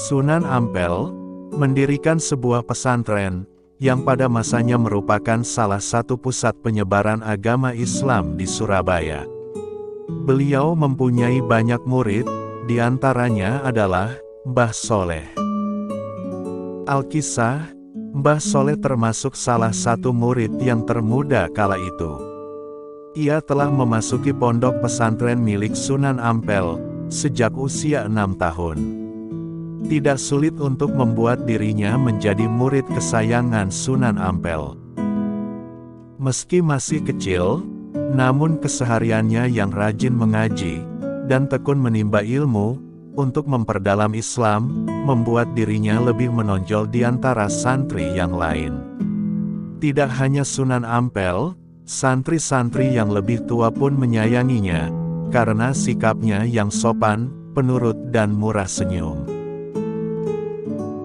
Sunan Ampel mendirikan sebuah pesantren yang pada masanya merupakan salah satu pusat penyebaran agama Islam di Surabaya. Beliau mempunyai banyak murid, di antaranya adalah Mbah Soleh. Alkisah, Mbah Soleh termasuk salah satu murid yang termuda kala itu. Ia telah memasuki pondok pesantren milik Sunan Ampel sejak usia 6 tahun. Tidak sulit untuk membuat dirinya menjadi murid kesayangan Sunan Ampel. Meski masih kecil, namun kesehariannya yang rajin mengaji dan tekun menimba ilmu untuk memperdalam Islam membuat dirinya lebih menonjol di antara santri yang lain. Tidak hanya Sunan Ampel, santri-santri yang lebih tua pun menyayanginya karena sikapnya yang sopan, penurut dan murah senyum.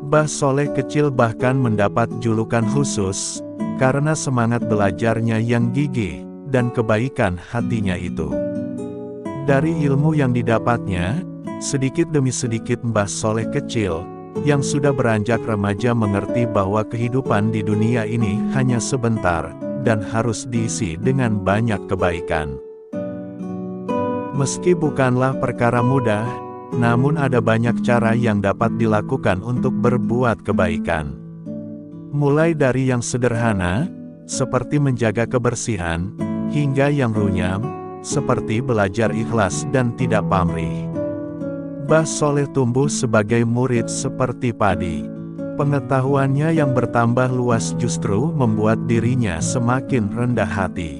Mbah Soleh kecil bahkan mendapat julukan khusus, karena semangat belajarnya yang gigih, dan kebaikan hatinya itu. Dari ilmu yang didapatnya, sedikit demi sedikit Mbah Soleh kecil, yang sudah beranjak remaja mengerti bahwa kehidupan di dunia ini hanya sebentar, dan harus diisi dengan banyak kebaikan. Meski bukanlah perkara mudah, namun ada banyak cara yang dapat dilakukan untuk berbuat kebaikan. Mulai dari yang sederhana, seperti menjaga kebersihan, hingga yang runyam, seperti belajar ikhlas dan tidak pamrih. Mbah Soleh tumbuh sebagai murid seperti padi. Pengetahuannya yang bertambah luas justru membuat dirinya semakin rendah hati.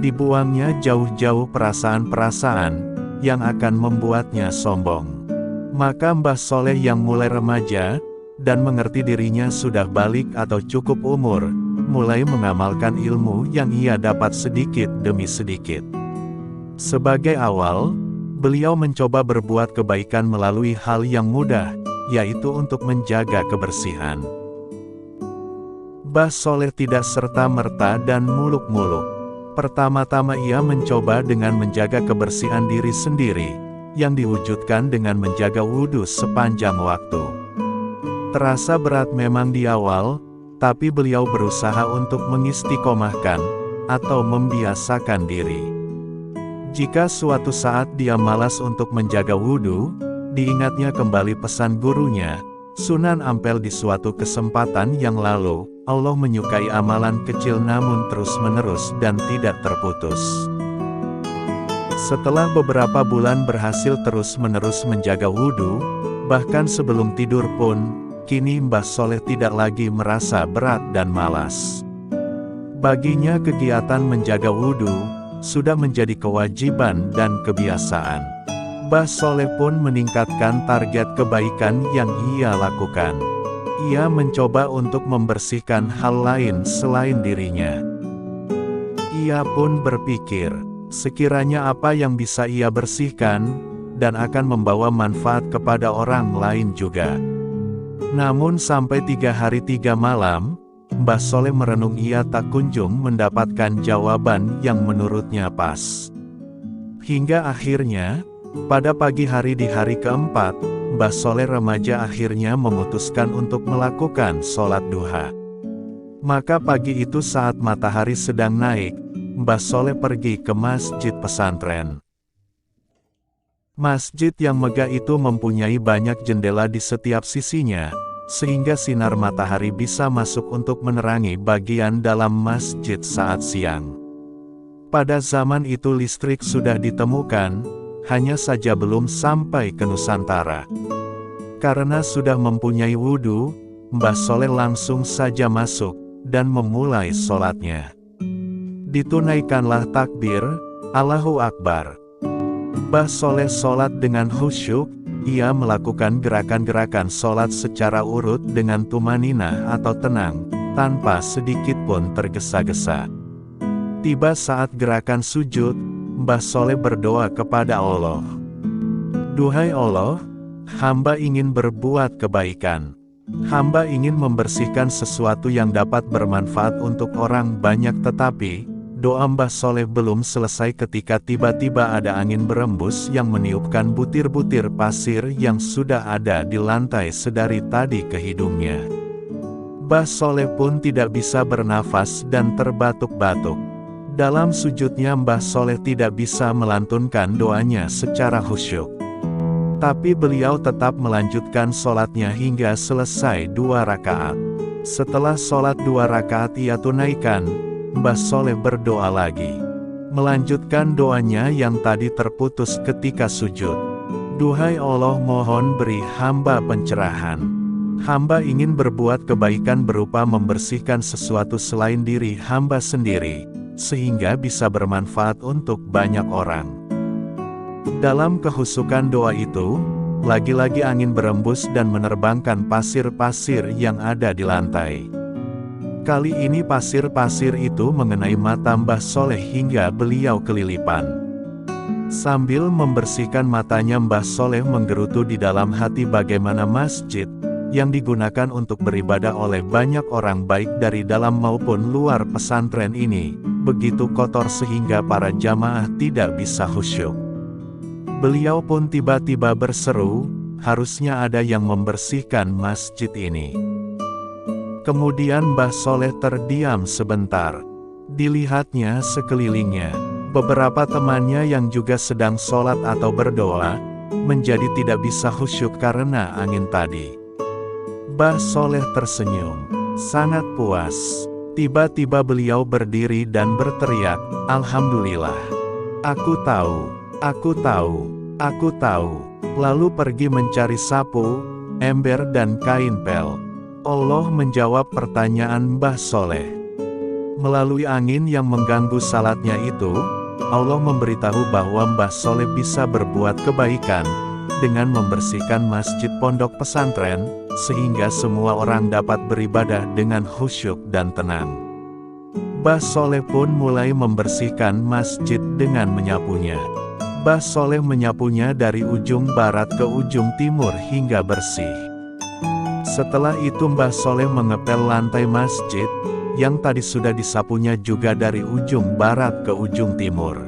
Dibuangnya jauh-jauh perasaan-perasaan yang akan membuatnya sombong. Maka Mbah Soleh yang mulai remaja, dan mengerti dirinya sudah balik atau cukup umur, mulai mengamalkan ilmu yang ia dapat sedikit demi sedikit. Sebagai awal, beliau mencoba berbuat kebaikan melalui hal yang mudah, yaitu untuk menjaga kebersihan. Mbah Soleh tidak serta-merta dan muluk-muluk. Pertama-tama ia mencoba dengan menjaga kebersihan diri sendiri, yang diwujudkan dengan menjaga wudhu sepanjang waktu. Terasa berat memang di awal, tapi beliau berusaha untuk mengistiqomahkan, atau membiasakan diri. Jika suatu saat dia malas untuk menjaga wudhu, diingatnya kembali pesan gurunya, Sunan Ampel di suatu kesempatan yang lalu, Allah menyukai amalan kecil namun terus-menerus dan tidak terputus. Setelah beberapa bulan berhasil terus-menerus menjaga wudhu, bahkan sebelum tidur pun, kini Mbah Soleh tidak lagi merasa berat dan malas. Baginya kegiatan menjaga wudhu sudah menjadi kewajiban dan kebiasaan. Mbah Soleh pun meningkatkan target kebaikan yang ia lakukan. Ia mencoba untuk membersihkan hal lain selain dirinya. Ia pun berpikir, sekiranya apa yang bisa ia bersihkan, dan akan membawa manfaat kepada orang lain juga. Namun sampai 3 hari 3 malam, Mbah Soleh merenung ia tak kunjung mendapatkan jawaban yang menurutnya pas. Hingga akhirnya, pada pagi hari di hari keempat, Mbah Soleh remaja akhirnya memutuskan untuk melakukan sholat duha. Maka pagi itu saat matahari sedang naik, Mbah Soleh pergi ke masjid pesantren. Masjid yang megah itu mempunyai banyak jendela di setiap sisinya, sehingga sinar matahari bisa masuk untuk menerangi bagian dalam masjid saat siang. Pada zaman itu listrik sudah ditemukan, hanya saja belum sampai ke Nusantara. Karena sudah mempunyai wudhu, Mbah Soleh langsung saja masuk, dan memulai sholatnya. Ditunaikanlah takbir, Allahu Akbar. Mbah Soleh sholat dengan khusyuk, ia melakukan gerakan-gerakan sholat secara urut dengan tumanina atau tenang, tanpa sedikit pun tergesa-gesa. Tiba saat gerakan sujud, Mbah Soleh berdoa kepada Allah. Duhai Allah, hamba ingin berbuat kebaikan. Hamba ingin membersihkan sesuatu yang dapat bermanfaat untuk orang banyak tetapi, Doa Mbah Soleh belum selesai ketika tiba-tiba ada angin berembus yang meniupkan butir-butir pasir yang sudah ada di lantai sedari tadi ke hidungnya. Mbah Soleh pun tidak bisa bernafas dan terbatuk-batuk. Dalam sujudnya Mbah Soleh tidak bisa melantunkan doanya secara khusyuk. Tapi beliau tetap melanjutkan sholatnya hingga selesai 2 rakaat. Setelah sholat 2 rakaat ia tunaikan, Mbah Soleh berdoa lagi. Melanjutkan doanya yang tadi terputus ketika sujud. Duhai Allah, mohon beri hamba pencerahan. Hamba ingin berbuat kebaikan berupa membersihkan sesuatu selain diri hamba sendiri, sehingga bisa bermanfaat untuk banyak orang. Dalam kehusukan doa itu, lagi-lagi angin berembus dan menerbangkan pasir-pasir yang ada di lantai. Kali ini pasir-pasir itu mengenai mata Mbah Soleh hingga beliau kelilipan. Sambil membersihkan matanya Mbah Soleh menggerutu di dalam hati bagaimana masjid, yang digunakan untuk beribadah oleh banyak orang baik dari dalam maupun luar pesantren ini, begitu kotor sehingga para jamaah tidak bisa khusyuk. Beliau pun tiba-tiba berseru, harusnya ada yang membersihkan masjid ini. Kemudian Mbah Soleh terdiam sebentar. Dilihatnya sekelilingnya, beberapa temannya yang juga sedang sholat atau berdoa, menjadi tidak bisa khusyuk karena angin tadi. Mbah Soleh tersenyum, sangat puas. Tiba-tiba beliau berdiri dan berteriak, Alhamdulillah. Aku tahu. Aku tahu, aku tahu. Lalu pergi mencari sapu, ember dan kain pel. Allah menjawab pertanyaan Mbah Soleh. Melalui angin yang mengganggu salatnya itu, Allah memberitahu bahwa Mbah Soleh bisa berbuat kebaikan, dengan membersihkan masjid pondok pesantren, sehingga semua orang dapat beribadah dengan khusyuk dan tenang. Mbah Soleh pun mulai membersihkan masjid dengan menyapunya. Mbah Soleh menyapunya dari ujung barat ke ujung timur hingga bersih. Setelah itu Mbah Soleh mengepel lantai masjid, yang tadi sudah disapunya juga dari ujung barat ke ujung timur.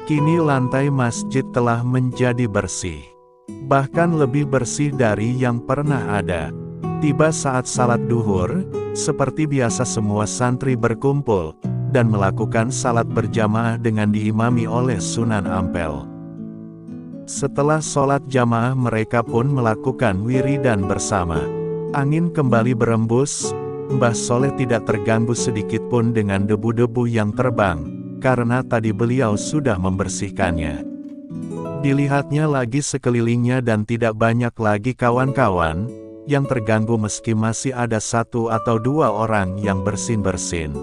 Kini lantai masjid telah menjadi bersih. Bahkan lebih bersih dari yang pernah ada. Tiba saat salat duhur, seperti biasa semua santri berkumpul, dan melakukan salat berjamaah dengan diimami oleh Sunan Ampel. Setelah sholat jamaah mereka pun melakukan wiridan bersama. Angin kembali berembus, Mbah Soleh tidak terganggu sedikitpun dengan debu-debu yang terbang, karena tadi beliau sudah membersihkannya. Dilihatnya lagi sekelilingnya dan tidak banyak lagi kawan-kawan yang terganggu meski masih ada 1 atau 2 orang yang bersin-bersin.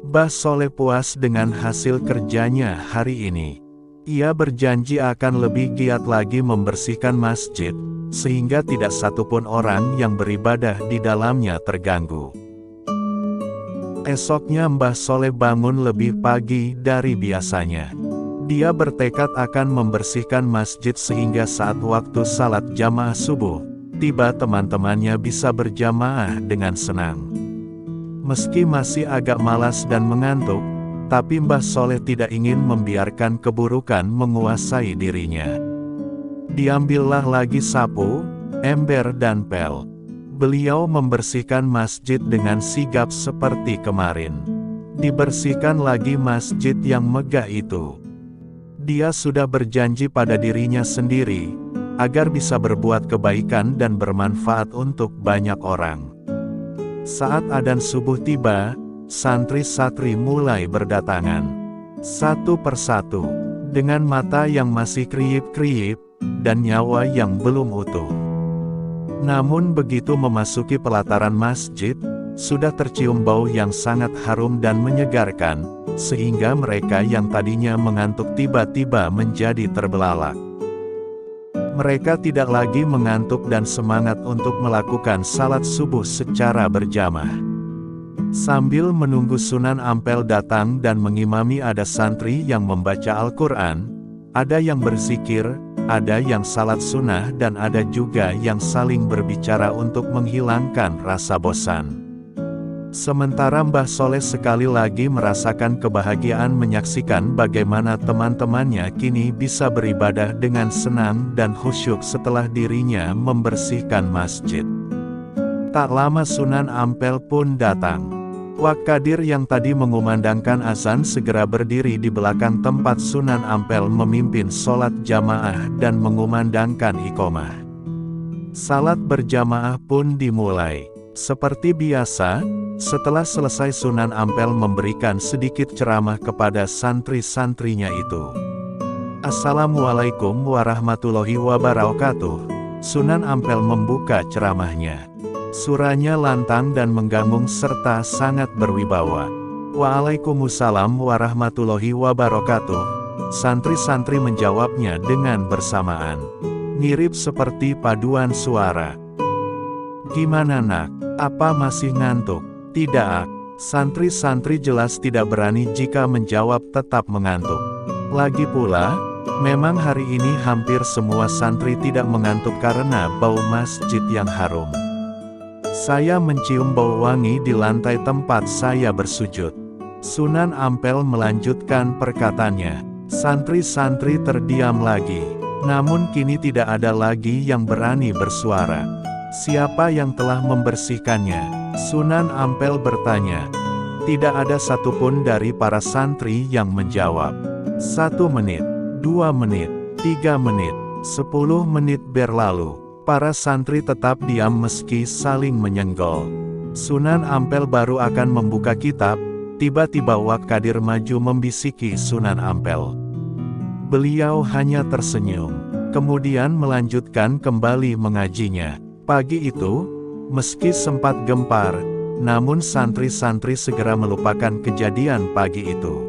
Mbah Soleh puas dengan hasil kerjanya hari ini. Ia berjanji akan lebih giat lagi membersihkan masjid, sehingga tidak satupun orang yang beribadah di dalamnya terganggu. Esoknya Mbah Soleh bangun lebih pagi dari biasanya. Dia bertekad akan membersihkan masjid sehingga saat waktu salat jamaah subuh, tiba teman-temannya bisa berjamaah dengan senang. Meski masih agak malas dan mengantuk, tapi Mbah Soleh tidak ingin membiarkan keburukan menguasai dirinya. Diambillah lagi sapu, ember dan pel. Beliau membersihkan masjid dengan sigap seperti kemarin. Dibersihkan lagi masjid yang megah itu. Dia sudah berjanji pada dirinya sendiri, agar bisa berbuat kebaikan dan bermanfaat untuk banyak orang. Saat adzan subuh tiba, santri-santri mulai berdatangan. Satu persatu, dengan mata yang masih kriip-kriip, dan nyawa yang belum utuh. Namun begitu memasuki pelataran masjid, sudah tercium bau yang sangat harum dan menyegarkan, sehingga mereka yang tadinya mengantuk tiba-tiba menjadi terbelalak. Mereka tidak lagi mengantuk dan semangat untuk melakukan salat subuh secara berjamaah. Sambil menunggu Sunan Ampel datang dan mengimami, ada santri yang membaca Al-Quran, ada yang berzikir, ada yang salat sunnah dan ada juga yang saling berbicara untuk menghilangkan rasa bosan. Sementara Mbah Soleh sekali lagi merasakan kebahagiaan menyaksikan bagaimana teman-temannya kini bisa beribadah dengan senang dan khusyuk setelah dirinya membersihkan masjid. Tak lama Sunan Ampel pun datang. Wak Kadir yang tadi mengumandangkan azan segera berdiri di belakang tempat Sunan Ampel memimpin sholat jamaah dan mengumandangkan iqomah. Salat berjamaah pun dimulai. Seperti biasa, setelah selesai Sunan Ampel memberikan sedikit ceramah kepada santri-santrinya itu. Assalamualaikum warahmatullahi wabarakatuh. Sunan Ampel membuka ceramahnya. Surahnya lantang dan menggangung serta sangat berwibawa. Waalaikumsalam warahmatullahi wabarakatuh. Santri-santri menjawabnya dengan bersamaan. Mirip seperti paduan suara. Gimana nak? Apa masih ngantuk? Tidak. Santri-santri jelas tidak berani jika menjawab tetap mengantuk. Lagi pula, memang hari ini hampir semua santri tidak mengantuk karena bau masjid yang harum. Saya mencium bau wangi di lantai tempat saya bersujud. Sunan Ampel melanjutkan perkataannya. Santri-santri terdiam lagi. Namun kini tidak ada lagi yang berani bersuara. Siapa yang telah membersihkannya? Sunan Ampel bertanya. Tidak ada satupun dari para santri yang menjawab. 1 menit, 2 menit, 3 menit, 10 menit berlalu. Para santri tetap diam meski saling menyenggol. Sunan Ampel baru akan membuka kitab, tiba-tiba Wak Kadir maju membisiki Sunan Ampel. Beliau hanya tersenyum, kemudian melanjutkan kembali mengajinya. Pagi itu, meski sempat gempar, namun santri-santri segera melupakan kejadian pagi itu.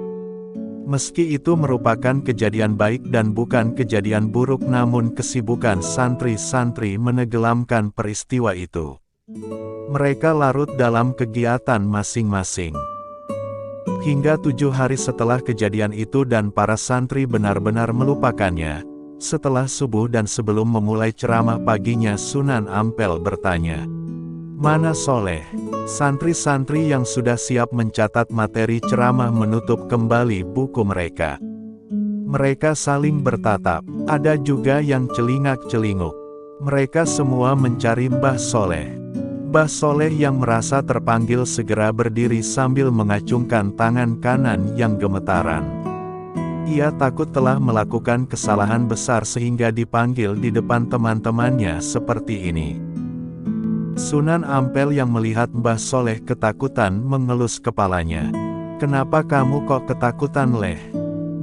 Meski itu merupakan kejadian baik dan bukan kejadian buruk, namun kesibukan santri-santri menenggelamkan peristiwa itu. Mereka larut dalam kegiatan masing-masing. Hingga 7 hari setelah kejadian itu dan para santri benar-benar melupakannya. Setelah subuh dan sebelum memulai ceramah paginya, Sunan Ampel bertanya, "Mana Soleh?" Santri-santri yang sudah siap mencatat materi ceramah menutup kembali buku mereka. Mereka saling bertatap, ada juga yang celingak-celinguk. Mereka semua mencari Mbah Soleh. Mbah Soleh yang merasa terpanggil segera berdiri sambil mengacungkan tangan kanan yang gemetaran. Ia takut telah melakukan kesalahan besar sehingga dipanggil di depan teman-temannya seperti ini. Sunan Ampel yang melihat Mbah Soleh ketakutan mengelus kepalanya. "Kenapa kamu kok ketakutan, Leh?"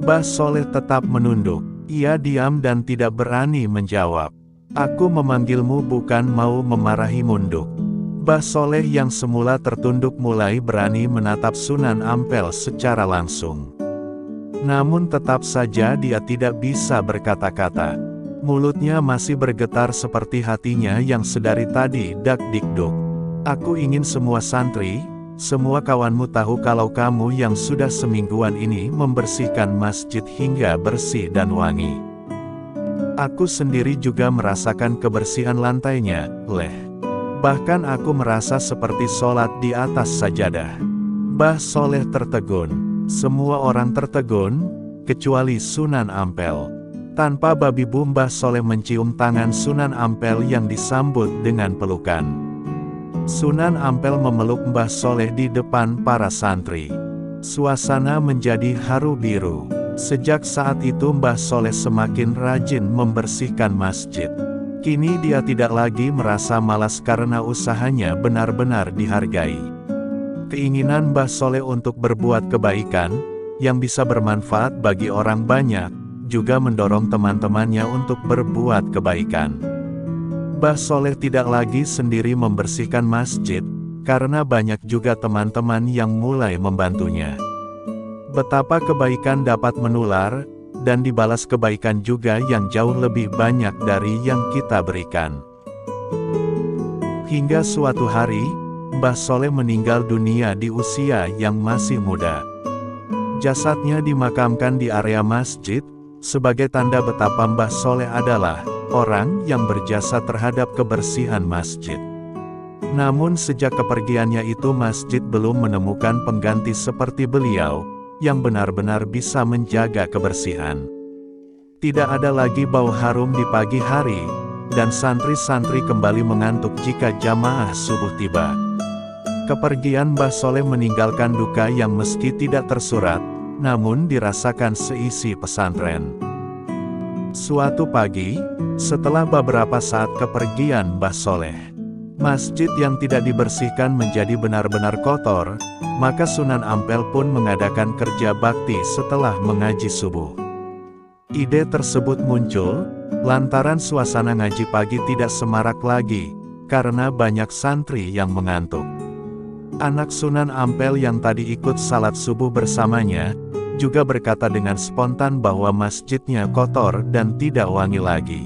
Mbah Soleh tetap menunduk. Ia diam dan tidak berani menjawab. "Aku memanggilmu bukan mau memarahi munduk." Mbah Soleh yang semula tertunduk mulai berani menatap Sunan Ampel secara langsung. Namun tetap saja dia tidak bisa berkata-kata. Mulutnya masih bergetar seperti hatinya yang sedari tadi dak-dikduk. "Aku ingin semua santri, semua kawanmu tahu kalau kamu yang sudah semingguan ini membersihkan masjid hingga bersih dan wangi. Aku sendiri juga merasakan kebersihan lantainya, Leh. Bahkan aku merasa seperti sholat di atas sajadah." Mbah Soleh tertegun. Semua orang tertegun, kecuali Sunan Ampel. Tanpa babi bu, Mbah Soleh mencium tangan Sunan Ampel yang disambut dengan pelukan. Sunan Ampel memeluk Mbah Soleh di depan para santri. Suasana menjadi haru biru. Sejak saat itu Mbah Soleh semakin rajin membersihkan masjid. Kini dia tidak lagi merasa malas karena usahanya benar-benar dihargai. Keinginan Mbah Soleh untuk berbuat kebaikan, yang bisa bermanfaat bagi orang banyak, juga mendorong teman-temannya untuk berbuat kebaikan. Mbah Soleh tidak lagi sendiri membersihkan masjid, karena banyak juga teman-teman yang mulai membantunya. Betapa kebaikan dapat menular, dan dibalas kebaikan juga yang jauh lebih banyak dari yang kita berikan. Hingga suatu hari, Mbah Soleh meninggal dunia di usia yang masih muda. Jasadnya dimakamkan di area masjid, sebagai tanda betapa Mbah Soleh adalah orang yang berjasa terhadap kebersihan masjid. Namun sejak kepergiannya itu masjid belum menemukan pengganti seperti beliau, yang benar-benar bisa menjaga kebersihan. Tidak ada lagi bau harum di pagi hari, dan santri-santri kembali mengantuk jika jamaah subuh tiba. Kepergian Mbah Soleh meninggalkan duka yang meski tidak tersurat, namun dirasakan seisi pesantren. Suatu pagi, setelah beberapa saat kepergian Mbah Soleh, masjid yang tidak dibersihkan menjadi benar-benar kotor, maka Sunan Ampel pun mengadakan kerja bakti setelah mengaji subuh. Ide tersebut muncul, lantaran suasana ngaji pagi tidak semarak lagi, karena banyak santri yang mengantuk. Anak Sunan Ampel yang tadi ikut salat subuh bersamanya, juga berkata dengan spontan bahwa masjidnya kotor dan tidak wangi lagi.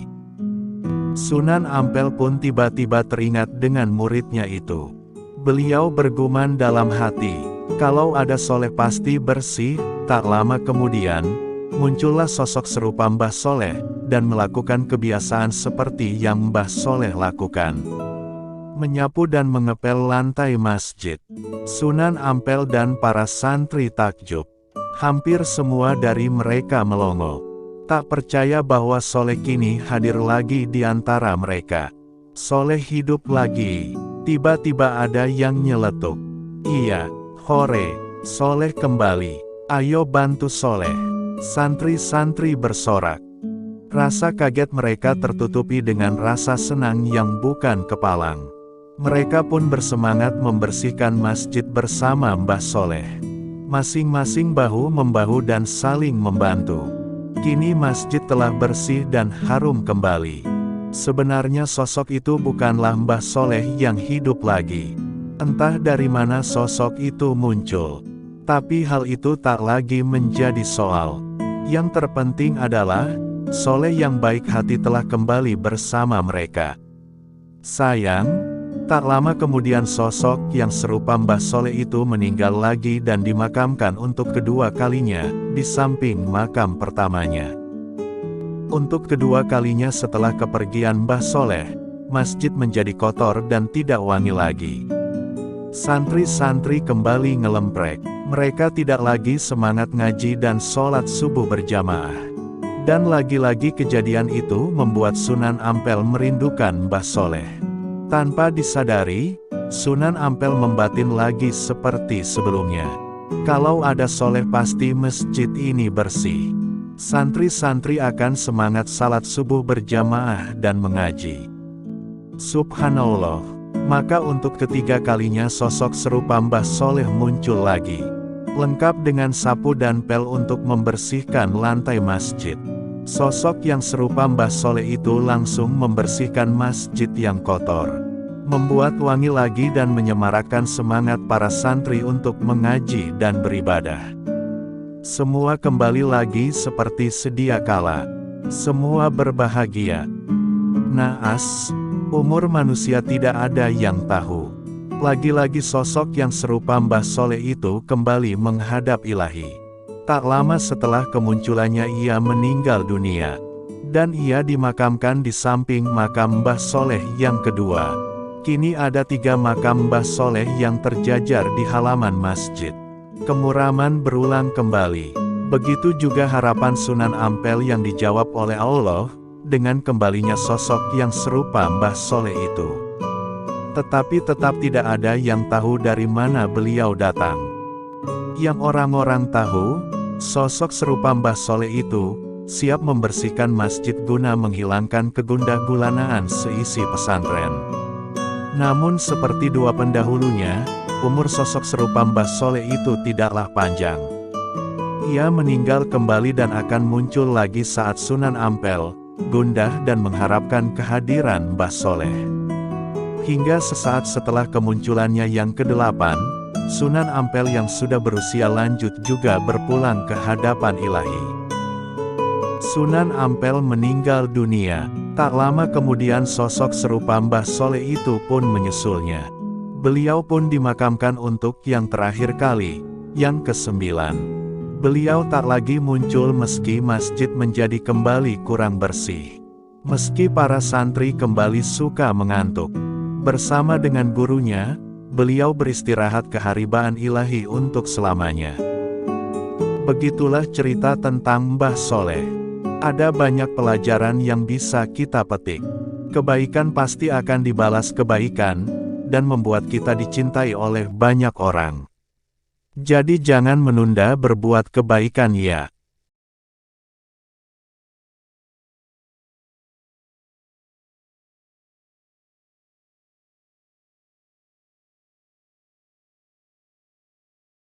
Sunan Ampel pun tiba-tiba teringat dengan muridnya itu. Beliau bergumam dalam hati, kalau ada soleh pasti bersih. Tak lama kemudian, muncullah sosok serupa Mbah Soleh, dan melakukan kebiasaan seperti yang Mbah Soleh lakukan. Menyapu dan mengepel lantai masjid. Sunan Ampel dan para santri takjub. Hampir semua dari mereka melongo. Tak percaya bahwa Soleh kini hadir lagi di antara mereka. Soleh hidup lagi. Tiba-tiba ada yang nyeletuk. Iya, hore, Soleh kembali. Ayo bantu Soleh. Santri-santri bersorak. Rasa kaget mereka tertutupi dengan rasa senang yang bukan kepalang. Mereka pun bersemangat membersihkan masjid bersama Mbah Soleh. Masing-masing bahu-membahu dan saling membantu. Kini masjid telah bersih dan harum kembali. Sebenarnya sosok itu bukanlah Mbah Soleh yang hidup lagi. Entah dari mana sosok itu muncul. Tapi hal itu tak lagi menjadi soal. Yang terpenting adalah, Soleh yang baik hati telah kembali bersama mereka. Sayang, tak lama kemudian sosok yang serupa Mbah Soleh itu meninggal lagi dan dimakamkan untuk kedua kalinya, di samping makam pertamanya. Untuk kedua kalinya setelah kepergian Mbah Soleh, masjid menjadi kotor dan tidak wangi lagi. Santri-santri kembali ngelemprek. Mereka tidak lagi semangat ngaji dan sholat subuh berjamaah. Dan lagi-lagi kejadian itu membuat Sunan Ampel merindukan Mbah Soleh. Tanpa disadari, Sunan Ampel membatin lagi seperti sebelumnya. Kalau ada Soleh pasti masjid ini bersih. Santri-santri akan semangat salat subuh berjamaah dan mengaji. Subhanallah. Maka untuk ketiga kalinya sosok serupa Mbah Soleh muncul lagi. Lengkap dengan sapu dan pel untuk membersihkan lantai masjid. Sosok yang serupa Mbah Soleh itu langsung membersihkan masjid yang kotor. Membuat wangi lagi dan menyemarakkan semangat para santri untuk mengaji dan beribadah. Semua kembali lagi seperti sedia kala. Semua berbahagia. Naas, umur manusia tidak ada yang tahu. Lagi-lagi sosok yang serupa Mbah Soleh itu kembali menghadap Ilahi. Tak lama setelah kemunculannya ia meninggal dunia. Dan ia dimakamkan di samping makam Mbah Soleh yang kedua. Kini ada 3 makam Mbah Soleh yang terjajar di halaman masjid. Kemuraman berulang kembali. Begitu juga harapan Sunan Ampel yang dijawab oleh Allah, dengan kembalinya sosok yang serupa Mbah Soleh itu. Tetapi tetap tidak ada yang tahu dari mana beliau datang. Yang orang-orang tahu, sosok serupa Mbah Soleh itu, siap membersihkan masjid guna menghilangkan kegundah-gulanaan seisi pesantren. Namun seperti 2 pendahulunya, umur sosok serupa Mbah Soleh itu tidaklah panjang. Ia meninggal kembali dan akan muncul lagi saat Sunan Ampel gundah dan mengharapkan kehadiran Mbah Soleh. Hingga sesaat setelah kemunculannya yang ke-8, Sunan Ampel yang sudah berusia lanjut juga berpulang ke hadapan Ilahi. Sunan Ampel meninggal dunia. Tak lama kemudian sosok serupa Mbah Soleh itu pun menyusulnya. Beliau pun dimakamkan untuk yang terakhir kali, yang ke-9. Beliau tak lagi muncul meski masjid menjadi kembali kurang bersih. Meski para santri kembali suka mengantuk. Bersama dengan gurunya, beliau beristirahat keharibaan ilahi untuk selamanya. Begitulah cerita tentang Mbah Soleh. Ada banyak pelajaran yang bisa kita petik. Kebaikan pasti akan dibalas kebaikan, dan membuat kita dicintai oleh banyak orang. Jadi jangan menunda berbuat kebaikan ya.